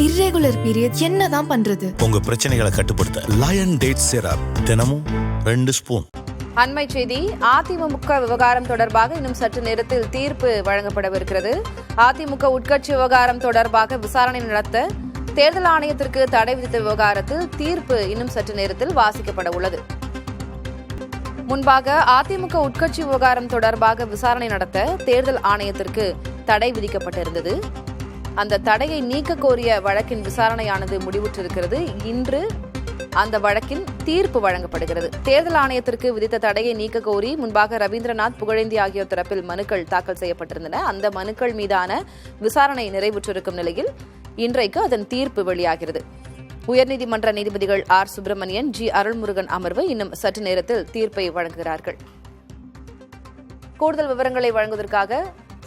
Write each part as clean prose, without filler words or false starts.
Irregular period என்னதான் பண்றது? உங்க பிரச்சனைகளை கட்டுப்படுத்த லயன் டேட் சிரப் தினமும் 2 ஸ்பூன். அண்மை செய்தி. அதிமுக விவகாரம் தொடர்பாக இன்னும் சற்று நேரத்தில் தீர்ப்பு வழங்கப்படவிருக்கிறது. அதிமுக உட்கட்சி விவகாரம் தொடர்பாக விசாரணை நடத்த தேர்தல் ஆணையத்திற்கு தடை விதித்த விவகாரத்தில் தீர்ப்பு இன்னும் சற்று நேரத்தில் வாசிக்கப்பட உள்ளது. முன்பாக அதிமுக உட்கட்சி விவகாரம் தொடர்பாக விசாரணை நடத்த தேர்தல் ஆணையத்திற்கு தடை விதிக்கப்பட்டிருந்தது. அந்த தடையை நீக்க கோரிய வழக்கின் விசாரணையானது முடிவுற்றிருக்கிறது. இன்று அந்த வழக்கின் தீர்ப்பு வழங்கப்படுகிறது. தேர்தல் ஆணையத்திற்கு விதித்த தடையை நீக்க கோரி முன்பாக ரவீந்திரநாத், புகழேந்தி ஆகியோர் தரப்பில் மனுக்கள் தாக்கல் செய்யப்பட்டிருந்தன. அந்த மனுக்கள் மீதான விசாரணை நிறைவுற்றிருக்கும் நிலையில் இன்றைக்கு அதன் தீர்ப்பு வெளியாகிறது. உயர்நீதிமன்ற நீதிபதிகள் ஆர் சுப்பிரமணியன், ஜி அருள்முருகன் அமர்வு இன்னும் சற்று நேரத்தில் தீர்ப்பை வழங்குகிறார்கள். கூடுதல் விவரங்களை வழங்குவதற்காக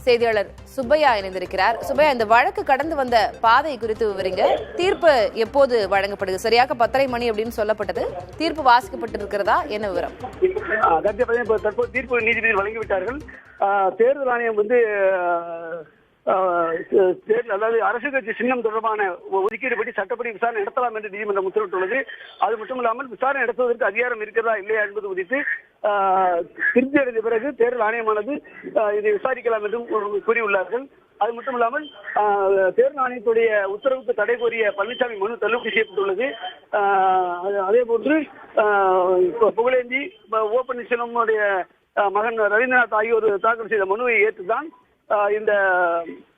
செய்தியாளர் சுப்பையா இணைந்திருக்கிறார். சுப்பையா, இந்த வழக்கு கடந்து வந்த பாதை குறித்து விவரிங்க. தீர்ப்பு எப்போது வழங்கப்படுது? சரியாக 10:30 மணி அப்படின்னு சொல்லப்பட்டது. தீர்ப்பு வாசிக்கப்பட்டிருக்கிறதா? என்ன விவரம்? தற்போது தீர்ப்பு நீதிபதிகள் வழங்கிவிட்டார்கள். தேர்தல் ஆணையம் அதாவது அரசு கட்சி சின்னம் தொடர்பான ஒதுக்கீடுபடி சட்டப்படி விசாரணை நடத்தலாம் என்று நீதிமன்றம் உத்தரவிட்டுள்ளது. அது மட்டுமில்லாமல் விசாரணை நடத்துவதற்கு அதிகாரம் இருக்கிறதா இல்லையா என்பது குறித்து திருப்தி அடைந்த பிறகு தேர்தல் ஆணையமானது இதை விசாரிக்கலாம் என்றும் கூறியுள்ளார்கள். அது மட்டுமில்லாமல் தேர்தல் ஆணையத்துடைய உத்தரவுக்கு தடை கோரிய பழனிசாமி மனு தள்ளுபடி செய்யப்பட்டுள்ளது. அதே போன்று புகழேந்தி, ஓ பன்னீர்செல்வமுடைய மகன் ரவீந்திரநாத் ஆகியோர் தாக்கல் செய்த மனுவை ஏற்றுதான் இந்த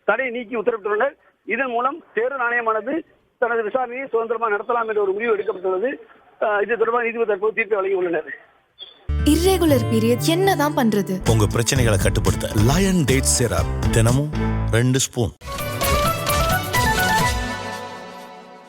தடையை நீக்கி உத்தரவிட்டுள்ளனர். இதன் மூலம் தேர்தல் ஆணையமானது தனது விசாரணையை சுதந்திரமாக நடத்தலாம் என்ற ஒரு முடிவு எடுக்கப்பட்டுள்ளது. இது தொடர்பாக நீதிபதி தற்போது தீர்ப்பை வழங்கியுள்ளனர். இர்ரெகுலர் பீரியட் என்னதான் பண்றது? உங்க பிரச்சனைகளை கட்டுப்படுத்த லயன் டேட் சிரப் தினமும் 2 ஸ்பூன்.